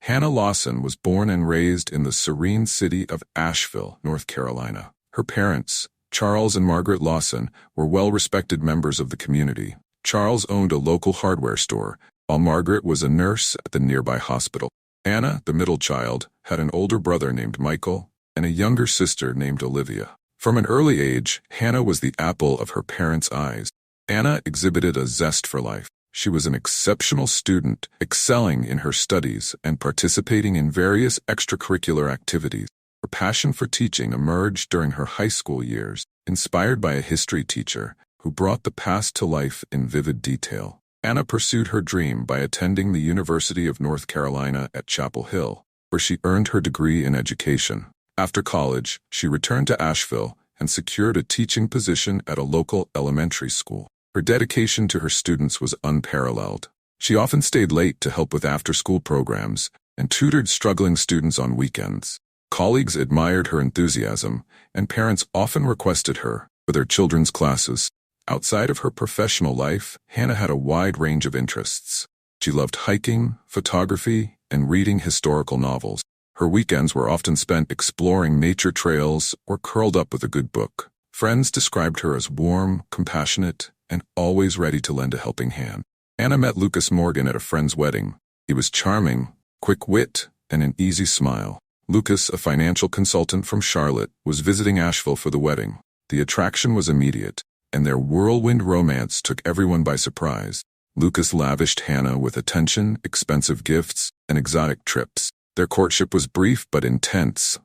Hannah Lawson was born and raised in the serene city of Asheville, North Carolina. Her parents, Charles and Margaret Lawson, were well-respected members of the community. Charles owned a local hardware store, while Margaret was a nurse at the nearby hospital. Hannah, the middle child, had an older brother named Michael and a younger sister named Olivia. From an early age, Hannah was the apple of her parents' eyes. Hannah exhibited a zest for life. She was an exceptional student, excelling in her studies and participating in various extracurricular activities. Her passion for teaching emerged during her high school years, inspired by a history teacher who brought the past to life in vivid detail. Hannah pursued her dream by attending the University of North Carolina at Chapel Hill, where she earned her degree in education. After college, she returned to Asheville and secured a teaching position at a local elementary school. Her dedication to her students was unparalleled. She often stayed late to help with after-school programs and tutored struggling students on weekends. Colleagues admired her enthusiasm, and parents often requested her for their children's classes. Outside of her professional life, Hannah had a wide range of interests. She loved hiking, photography, and reading historical novels. Her weekends were often spent exploring nature trails or curled up with a good book. Friends described her as warm, compassionate, and always ready to lend a helping hand. Hannah met Lucas Morgan at a friend's wedding. He was charming, quick wit, and an easy smile. Lucas, a financial consultant from Charlotte, was visiting Asheville for the wedding. The attraction was immediate, and their whirlwind romance took everyone by surprise. Lucas lavished Hannah with attention, expensive gifts, and exotic trips. Their courtship was brief but intense,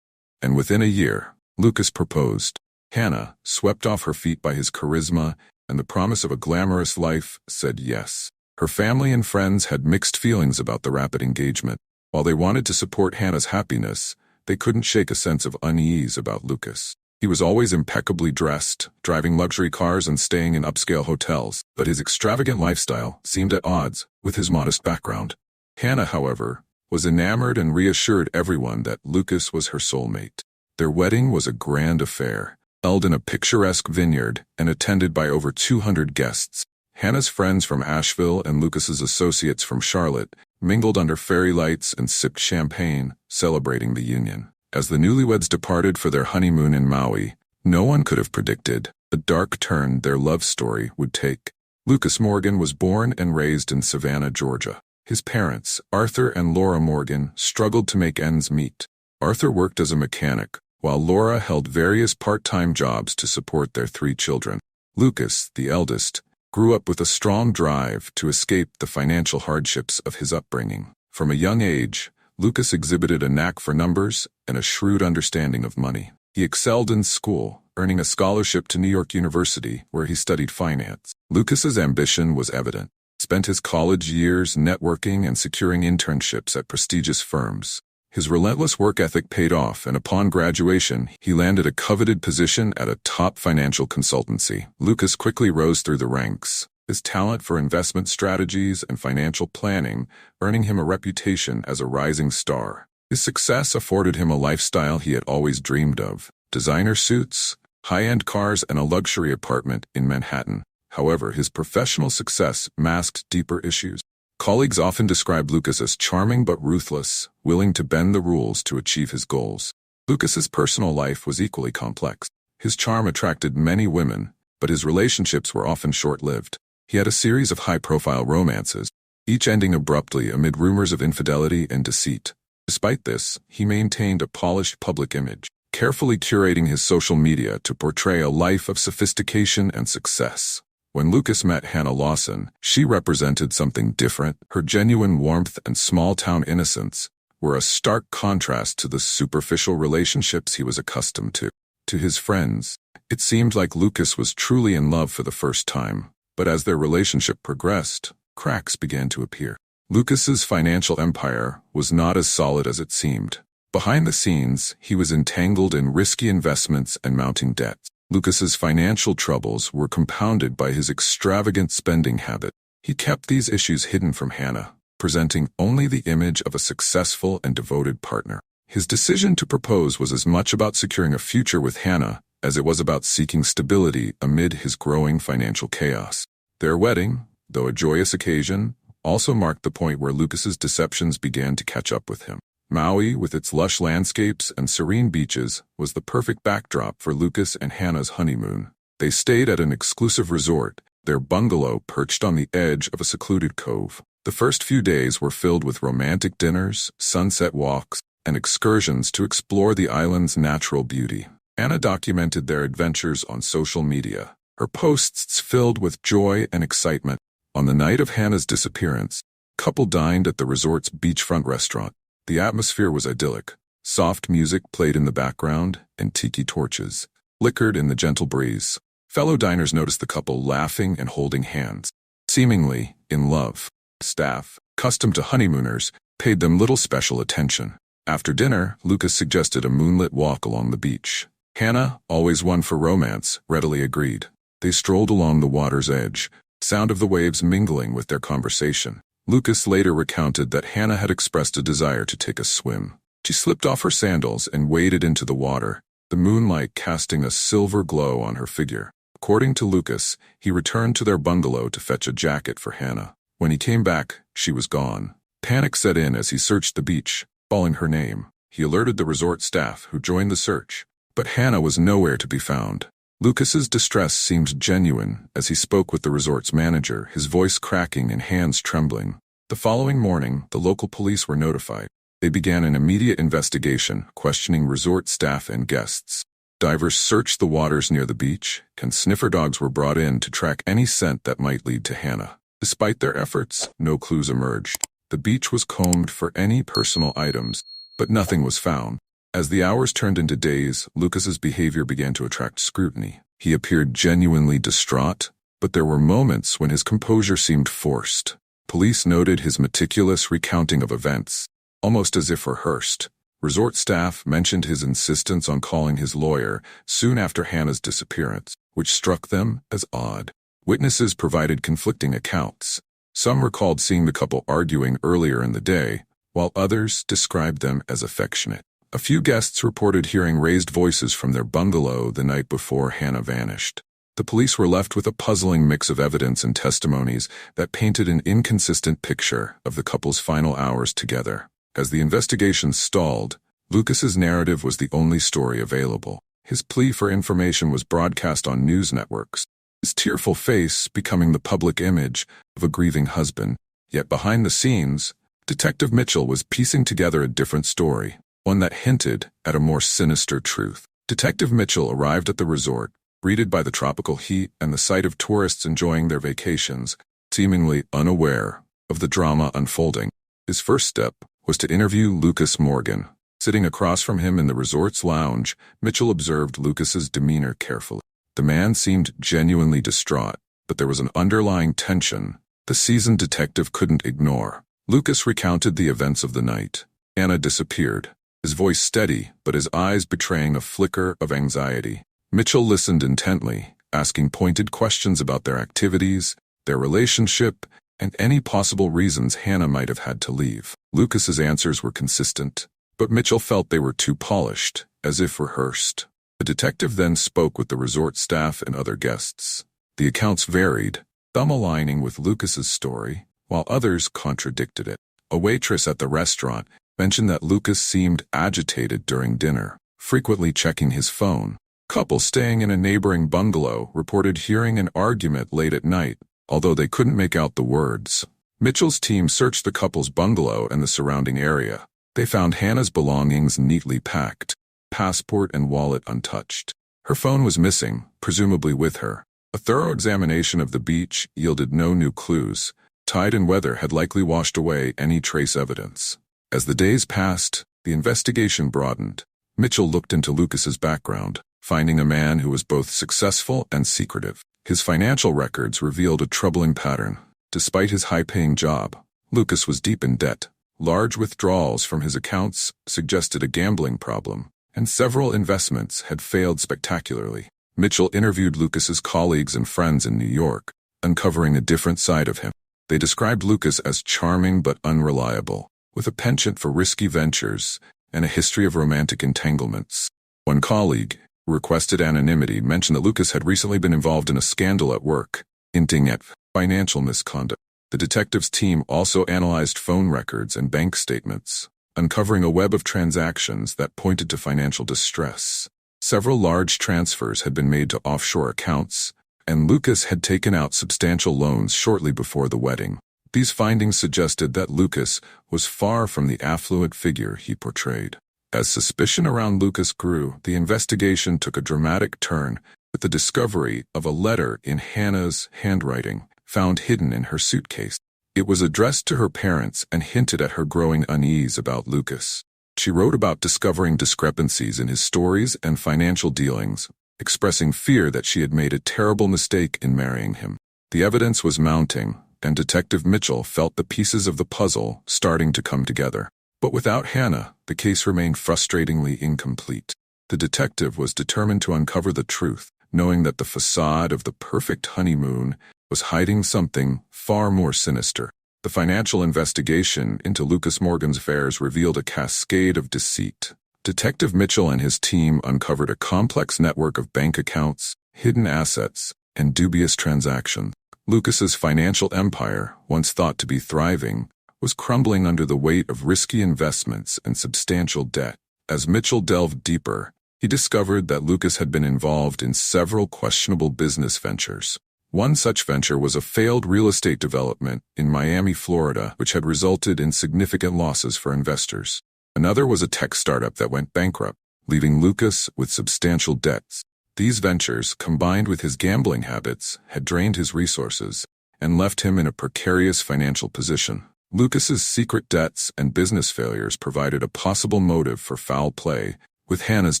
and within a year, Lucas proposed. Hannah, swept off her feet by his charisma and the promise of a glamorous life, said yes. Her family and friends had mixed feelings about the rapid engagement. While they wanted to support Hannah's happiness, they couldn't shake a sense of unease about Lucas. He was always impeccably dressed, driving luxury cars and staying in upscale hotels, but his extravagant lifestyle seemed at odds with his modest background. Hannah, however, was enamored and reassured everyone that Lucas was her soulmate. Their wedding was a grand affair, held in a picturesque vineyard and attended by over 200 guests. Hannah's friends from Asheville and Lucas's associates from Charlotte mingled under fairy lights and sipped champagne, celebrating the union. As the newlyweds departed for their honeymoon in Maui, no one could have predicted the dark turn their love story would take. Lucas Morgan was born and raised in Savannah, Georgia. His parents, Arthur and Laura Morgan, struggled to make ends meet. Arthur worked as a mechanic, while Laura held various part-time jobs to support their 3 children. Lucas, the eldest, grew up with a strong drive to escape the financial hardships of his upbringing. From a young age, Lucas exhibited a knack for numbers and a shrewd understanding of money. He excelled in school, earning a scholarship to New York University, where he studied finance. Lucas's ambition was evident. He spent his college years networking and securing internships at prestigious firms. His relentless work ethic paid off, and upon graduation, he landed a coveted position at a top financial consultancy. Lucas quickly rose through the ranks, his talent for investment strategies and financial planning earning him a reputation as a rising star. His success afforded him a lifestyle he had always dreamed of: designer suits, high-end cars, and a luxury apartment in Manhattan. However, his professional success masked deeper issues. Colleagues often described Lucas as charming but ruthless, willing to bend the rules to achieve his goals. Lucas's personal life was equally complex. His charm attracted many women, but his relationships were often short-lived. He had a series of high-profile romances, each ending abruptly amid rumors of infidelity and deceit. Despite this, he maintained a polished public image, carefully curating his social media to portray a life of sophistication and success. When Lucas met Hannah Lawson, she represented something different. Her genuine warmth and small-town innocence were a stark contrast to the superficial relationships he was accustomed to. To his friends, it seemed like Lucas was truly in love for the first time, but as their relationship progressed, cracks began to appear. Lucas's financial empire was not as solid as it seemed. Behind the scenes, he was entangled in risky investments and mounting debts. Lucas's financial troubles were compounded by his extravagant spending habit. He kept these issues hidden from Hannah, presenting only the image of a successful and devoted partner. His decision to propose was as much about securing a future with Hannah as it was about seeking stability amid his growing financial chaos. Their wedding, though a joyous occasion, also marked the point where Lucas's deceptions began to catch up with him. Maui, with its lush landscapes and serene beaches, was the perfect backdrop for Lucas and Hannah's honeymoon. They stayed at an exclusive resort, their bungalow perched on the edge of a secluded cove. The first few days were filled with romantic dinners, sunset walks, and excursions to explore the island's natural beauty. Hannah documented their adventures on social media, her posts filled with joy and excitement. On the night of Hannah's disappearance, the couple dined at the resort's beachfront restaurant. The atmosphere was idyllic. Soft music played in the background, and tiki torches flickered in the gentle breeze. Fellow diners noticed the couple laughing and holding hands, seemingly in love. Staff, accustomed to honeymooners, paid them little special attention. After dinner, Lucas suggested a moonlit walk along the beach. Hannah, always one for romance, readily agreed. They strolled along the water's edge, sound of the waves mingling with their conversation. Lucas later recounted that Hannah had expressed a desire to take a swim. She slipped off her sandals and waded into the water, the moonlight casting a silver glow on her figure. According to Lucas, he returned to their bungalow to fetch a jacket for Hannah. When he came back, she was gone. Panic set in as he searched the beach, calling her name. He alerted the resort staff, who joined the search, but Hannah was nowhere to be found. Lucas's distress seemed genuine as he spoke with the resort's manager, his voice cracking and hands trembling. The following morning, the local police were notified. They began an immediate investigation, questioning resort staff and guests. Divers searched the waters near the beach, and sniffer dogs were brought in to track any scent that might lead to Hannah. Despite their efforts, no clues emerged. The beach was combed for any personal items, but nothing was found. As the hours turned into days, Lucas's behavior began to attract scrutiny. He appeared genuinely distraught, but there were moments when his composure seemed forced. Police noted his meticulous recounting of events, almost as if rehearsed. Resort staff mentioned his insistence on calling his lawyer soon after Hannah's disappearance, which struck them as odd. Witnesses provided conflicting accounts. Some recalled seeing the couple arguing earlier in the day, while others described them as affectionate. A few guests reported hearing raised voices from their bungalow the night before Hannah vanished. The police were left with a puzzling mix of evidence and testimonies that painted an inconsistent picture of the couple's final hours together. As the investigation stalled, Lucas's narrative was the only story available. His plea for information was broadcast on news networks, his tearful face becoming the public image of a grieving husband. Yet behind the scenes, Detective Mitchell was piecing together a different story, one that hinted at a more sinister truth. Detective Mitchell arrived at the resort, greeted by the tropical heat and the sight of tourists enjoying their vacations, seemingly unaware of the drama unfolding. His first step was to interview Lucas Morgan. Sitting across from him in the resort's lounge, Mitchell observed Lucas's demeanor carefully. The man seemed genuinely distraught, but there was an underlying tension the seasoned detective couldn't ignore. Lucas recounted the events of the night. Hannah disappeared, his voice steady, but his eyes betraying a flicker of anxiety. Mitchell listened intently, asking pointed questions about their activities, their relationship, and any possible reasons Hannah might have had to leave. Lucas's answers were consistent, but Mitchell felt they were too polished, as if rehearsed. The detective then spoke with the resort staff and other guests. The accounts varied, some aligning with Lucas's story, while others contradicted it. A waitress at the restaurant mentioned that Lucas seemed agitated during dinner, frequently checking his phone. Couples staying in a neighboring bungalow reported hearing an argument late at night, although they couldn't make out the words. Mitchell's team searched the couple's bungalow and the surrounding area. They found Hannah's belongings neatly packed, passport and wallet untouched. Her phone was missing, presumably with her. A thorough examination of the beach yielded no new clues. Tide and weather had likely washed away any trace evidence. As the days passed, the investigation broadened. Mitchell looked into Lucas's background, finding a man who was both successful and secretive. His financial records revealed a troubling pattern. Despite his high-paying job, Lucas was deep in debt. Large withdrawals from his accounts suggested a gambling problem, and several investments had failed spectacularly. Mitchell interviewed Lucas's colleagues and friends in New York, uncovering a different side of him. They described Lucas as charming but unreliable, with a penchant for risky ventures and a history of romantic entanglements. One colleague, who requested anonymity, mentioned that Lucas had recently been involved in a scandal at work, hinting at financial misconduct. The detectives' team also analyzed phone records and bank statements, uncovering a web of transactions that pointed to financial distress. Several large transfers had been made to offshore accounts, and Lucas had taken out substantial loans shortly before the wedding. These findings suggested that Lucas was far from the affluent figure he portrayed. As suspicion around Lucas grew, the investigation took a dramatic turn with the discovery of a letter in Hannah's handwriting found hidden in her suitcase. It was addressed to her parents and hinted at her growing unease about Lucas. She wrote about discovering discrepancies in his stories and financial dealings, expressing fear that she had made a terrible mistake in marrying him. The evidence was mounting, and Detective Mitchell felt the pieces of the puzzle starting to come together. But without Hannah, the case remained frustratingly incomplete. The detective was determined to uncover the truth, knowing that the facade of the perfect honeymoon was hiding something far more sinister. The financial investigation into Lucas Morgan's affairs revealed a cascade of deceit. Detective Mitchell and his team uncovered a complex network of bank accounts, hidden assets, and dubious transactions. Lucas's financial empire, once thought to be thriving, was crumbling under the weight of risky investments and substantial debt. As Mitchell delved deeper, he discovered that Lucas had been involved in several questionable business ventures. One such venture was a failed real estate development in Miami, Florida, which had resulted in significant losses for investors. Another was a tech startup that went bankrupt, leaving Lucas with substantial debts. These ventures, combined with his gambling habits, had drained his resources and left him in a precarious financial position. Lucas's secret debts and business failures provided a possible motive for foul play with Hannah's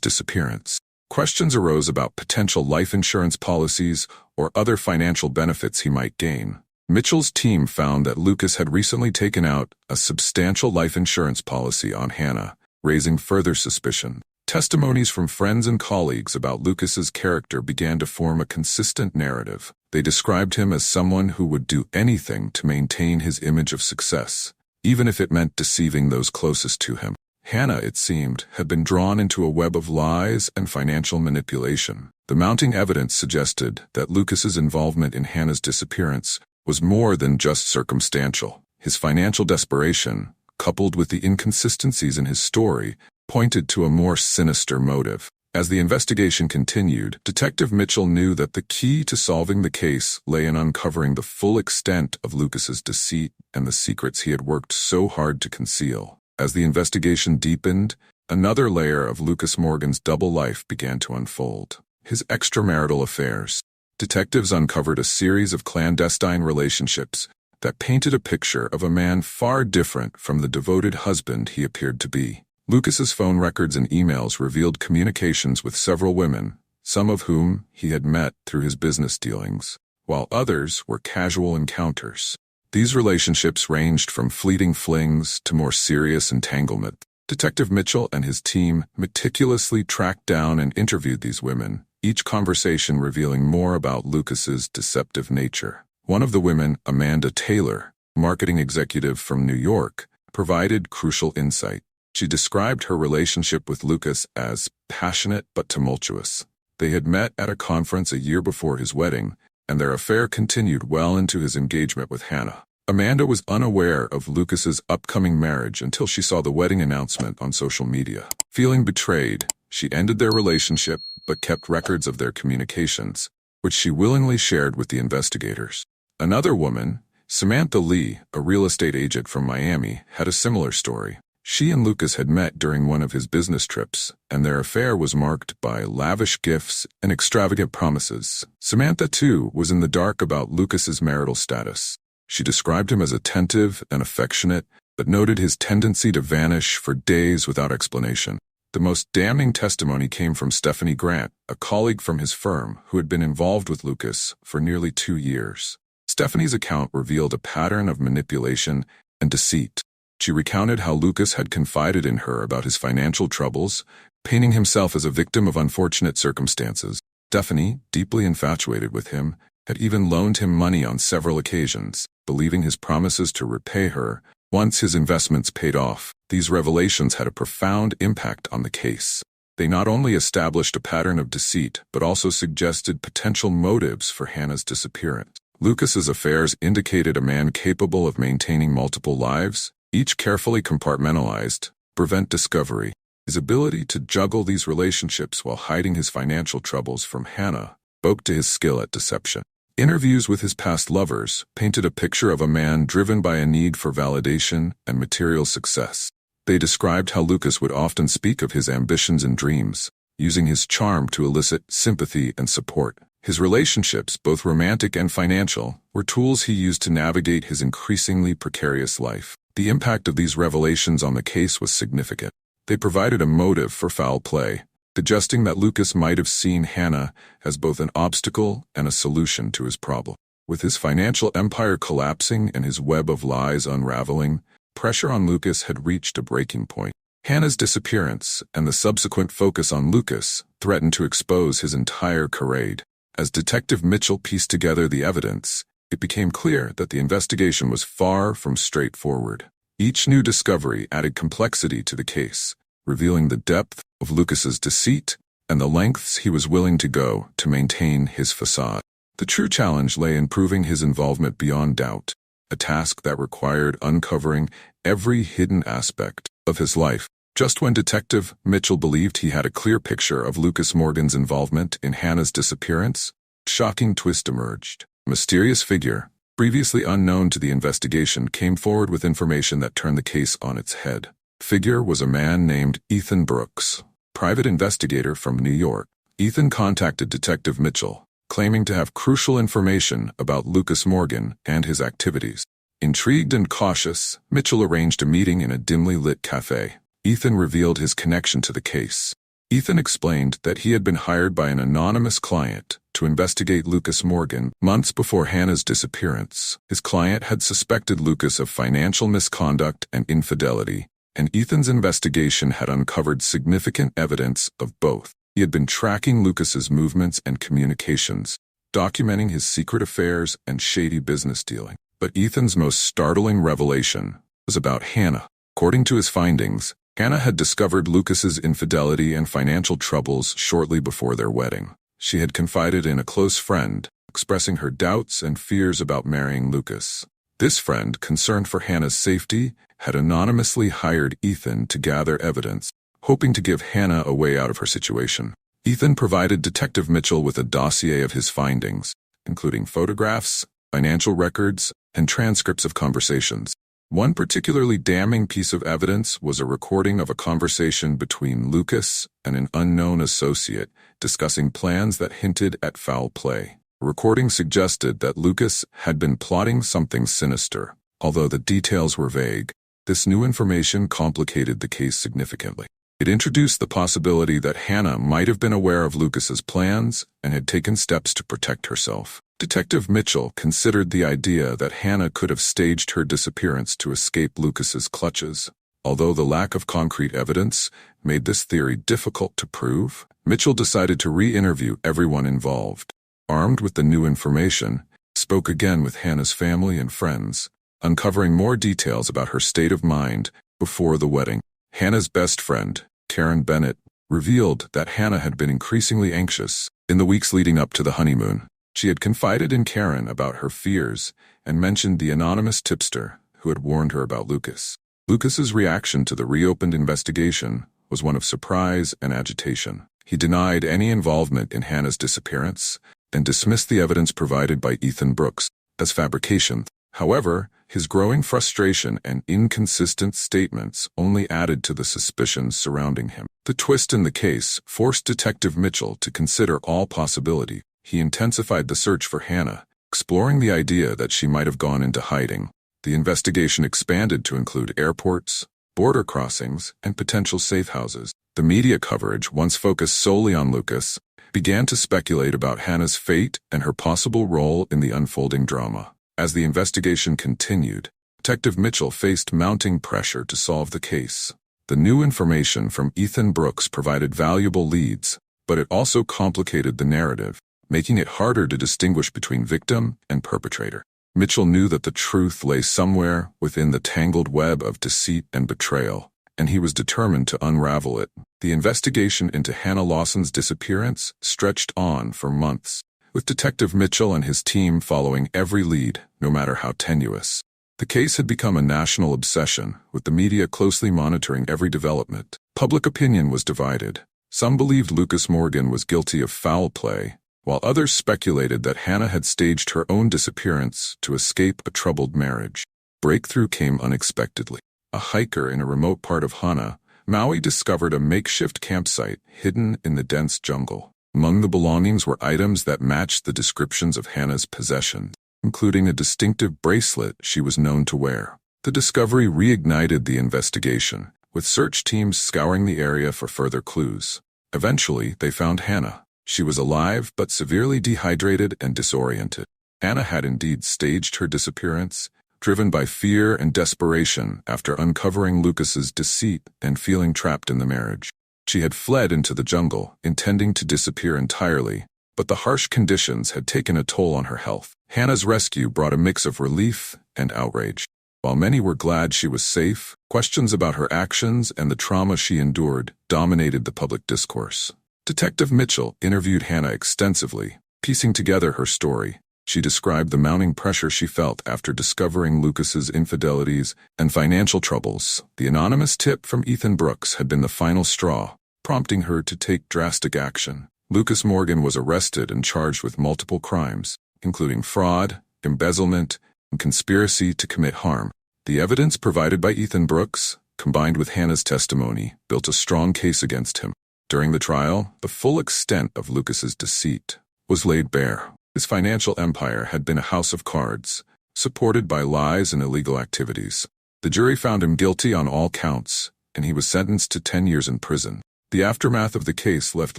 disappearance. Questions arose about potential life insurance policies or other financial benefits he might gain. Mitchell's team found that Lucas had recently taken out a substantial life insurance policy on Hannah, raising further suspicion. Testimonies from friends and colleagues about Lucas's character began to form a consistent narrative. They described him as someone who would do anything to maintain his image of success, even if it meant deceiving those closest to him. Hannah, it seemed, had been drawn into a web of lies and financial manipulation. The mounting evidence suggested that Lucas's involvement in Hannah's disappearance was more than just circumstantial. His financial desperation, coupled with the inconsistencies in his story, pointed to a more sinister motive. As the investigation continued, Detective Mitchell knew that the key to solving the case lay in uncovering the full extent of Lucas's deceit and the secrets he had worked so hard to conceal. As the investigation deepened, another layer of Lucas Morgan's double life began to unfold. His extramarital affairs. Detectives uncovered a series of clandestine relationships that painted a picture of a man far different from the devoted husband he appeared to be. Lucas's phone records and emails revealed communications with several women, some of whom he had met through his business dealings, while others were casual encounters. These relationships ranged from fleeting flings to more serious entanglement. Detective Mitchell and his team meticulously tracked down and interviewed these women, each conversation revealing more about Lucas's deceptive nature. One of the women, Amanda Taylor, marketing executive from New York, provided crucial insight. She described her relationship with Lucas as passionate but tumultuous. They had met at a conference a year before his wedding, and their affair continued well into his engagement with Hannah. Amanda was unaware of Lucas's upcoming marriage until she saw the wedding announcement on social media. Feeling betrayed, she ended their relationship but kept records of their communications, which she willingly shared with the investigators. Another woman, Samantha Lee, a real estate agent from Miami, had a similar story. She and Lucas had met during one of his business trips, and their affair was marked by lavish gifts and extravagant promises. Samantha, too, was in the dark about Lucas's marital status. She described him as attentive and affectionate, but noted his tendency to vanish for days without explanation. The most damning testimony came from Stephanie Grant, a colleague from his firm who had been involved with Lucas for nearly 2 years. Stephanie's account revealed a pattern of manipulation and deceit. She recounted how Lucas had confided in her about his financial troubles, painting himself as a victim of unfortunate circumstances. Stephanie, deeply infatuated with him, had even loaned him money on several occasions, believing his promises to repay her once his investments paid off. These revelations had a profound impact on the case. They not only established a pattern of deceit, but also suggested potential motives for Hannah's disappearance. Lucas's affairs indicated a man capable of maintaining multiple lives, each carefully compartmentalized, to prevent discovery. His ability to juggle these relationships while hiding his financial troubles from Hannah spoke to his skill at deception. Interviews with his past lovers painted a picture of a man driven by a need for validation and material success. They described how Lucas would often speak of his ambitions and dreams, using his charm to elicit sympathy and support. His relationships, both romantic and financial, were tools he used to navigate his increasingly precarious life. The impact of these revelations on the case was significant. They provided a motive for foul play, suggesting that Lucas might have seen Hannah as both an obstacle and a solution to his problem. With his financial empire collapsing and his web of lies unraveling, pressure on Lucas had reached a breaking point. Hannah's disappearance and the subsequent focus on Lucas threatened to expose his entire charade. As Detective Mitchell pieced together the evidence, it became clear that the investigation was far from straightforward. Each new discovery added complexity to the case, revealing the depth of Lucas's deceit and the lengths he was willing to go to maintain his facade. The true challenge lay in proving his involvement beyond doubt, a task that required uncovering every hidden aspect of his life. Just when Detective Mitchell believed he had a clear picture of Lucas Morgan's involvement in Hannah's disappearance, a shocking twist emerged. A mysterious figure, previously unknown to the investigation, came forward with information that turned the case on its head. The figure was a man named Ethan Brooks, private investigator from New York. Ethan contacted Detective Mitchell, claiming to have crucial information about Lucas Morgan and his activities. Intrigued and cautious, Mitchell arranged a meeting in a dimly lit cafe. Ethan revealed his connection to the case. Ethan explained that he had been hired by an anonymous client to investigate Lucas Morgan months before Hannah's disappearance. His client had suspected Lucas of financial misconduct and infidelity, and Ethan's investigation had uncovered significant evidence of both. He had been tracking Lucas's movements and communications, documenting his secret affairs and shady business dealing. But Ethan's most startling revelation was about Hannah. According to his findings, Hannah had discovered Lucas's infidelity and financial troubles shortly before their wedding. She had confided in a close friend, expressing her doubts and fears about marrying Lucas. This friend, concerned for Hannah's safety, had anonymously hired Ethan to gather evidence, hoping to give Hannah a way out of her situation. Ethan provided Detective Mitchell with a dossier of his findings, including photographs, financial records, and transcripts of conversations. One particularly damning piece of evidence was a recording of a conversation between Lucas and an unknown associate discussing plans that hinted at foul play. The recording suggested that Lucas had been plotting something sinister. Although the details were vague, this new information complicated the case significantly. It introduced the possibility that Hannah might have been aware of Lucas's plans and had taken steps to protect herself. Detective Mitchell considered the idea that Hannah could have staged her disappearance to escape Lucas's clutches. Although the lack of concrete evidence made this theory difficult to prove, Mitchell decided to re-interview everyone involved. Armed with the new information, he spoke again with Hannah's family and friends, uncovering more details about her state of mind before the wedding. Hannah's best friend, Karen Bennett, revealed that Hannah had been increasingly anxious in the weeks leading up to the honeymoon. She had confided in Karen about her fears and mentioned the anonymous tipster who had warned her about Lucas. Lucas's reaction to the reopened investigation was one of surprise and agitation. He denied any involvement in Hannah's disappearance and dismissed the evidence provided by Ethan Brooks as fabrication. However, his growing frustration and inconsistent statements only added to the suspicions surrounding him. The twist in the case forced Detective Mitchell to consider all possibilities. He intensified the search for Hannah, exploring the idea that she might have gone into hiding. The investigation expanded to include airports, border crossings, and potential safe houses. The media coverage, once focused solely on Lucas, began to speculate about Hannah's fate and her possible role in the unfolding drama. As the investigation continued, Detective Mitchell faced mounting pressure to solve the case. The new information from Ethan Brooks provided valuable leads, but it also complicated the narrative, making it harder to distinguish between victim and perpetrator. Mitchell knew that the truth lay somewhere within the tangled web of deceit and betrayal, and he was determined to unravel it. The investigation into Hannah Lawson's disappearance stretched on for months, with Detective Mitchell and his team following every lead, no matter how tenuous. The case had become a national obsession, with the media closely monitoring every development. Public opinion was divided. Some believed Lucas Morgan was guilty of foul play, while others speculated that Hannah had staged her own disappearance to escape a troubled marriage. Breakthrough came unexpectedly. A hiker in a remote part of Hana, Maui discovered a makeshift campsite hidden in the dense jungle. Among the belongings were items that matched the descriptions of Hannah's possessions, including a distinctive bracelet she was known to wear. The discovery reignited the investigation, with search teams scouring the area for further clues. Eventually, they found Hannah. She was alive but severely dehydrated and disoriented. Hannah had indeed staged her disappearance, driven by fear and desperation after uncovering Lucas's deceit and feeling trapped in the marriage. She had fled into the jungle, intending to disappear entirely, but the harsh conditions had taken a toll on her health. Hannah's rescue brought a mix of relief and outrage. While many were glad she was safe, questions about her actions and the trauma she endured dominated the public discourse. Detective Mitchell interviewed Hannah extensively, piecing together her story. She described the mounting pressure she felt after discovering Lucas's infidelities and financial troubles. The anonymous tip from Ethan Brooks had been the final straw, prompting her to take drastic action. Lucas Morgan was arrested and charged with multiple crimes, including fraud, embezzlement, and conspiracy to commit harm. The evidence provided by Ethan Brooks, combined with Hannah's testimony, built a strong case against him. During the trial, the full extent of Lucas's deceit was laid bare. His financial empire had been a house of cards, supported by lies and illegal activities. The jury found him guilty on all counts, and he was sentenced to 10 years in prison. The aftermath of the case left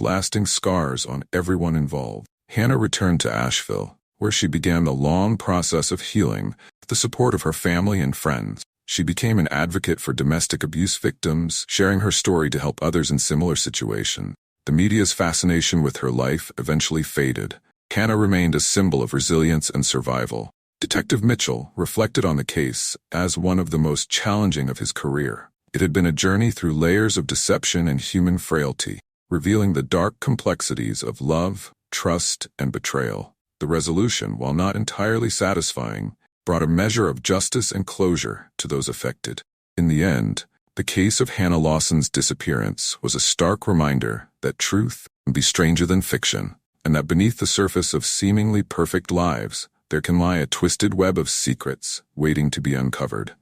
lasting scars on everyone involved. Hannah returned to Asheville, where she began the long process of healing with the support of her family and friends. She became an advocate for domestic abuse victims, sharing her story to help others in similar situations. The media's fascination with her life eventually faded. Hannah remained a symbol of resilience and survival. Detective Mitchell reflected on the case as one of the most challenging of his career. It had been a journey through layers of deception and human frailty, revealing the dark complexities of love, trust, and betrayal. The resolution, while not entirely satisfying, brought a measure of justice and closure to those affected. In the end, the case of Hannah Lawson's disappearance was a stark reminder that truth can be stranger than fiction, and that beneath the surface of seemingly perfect lives, there can lie a twisted web of secrets waiting to be uncovered.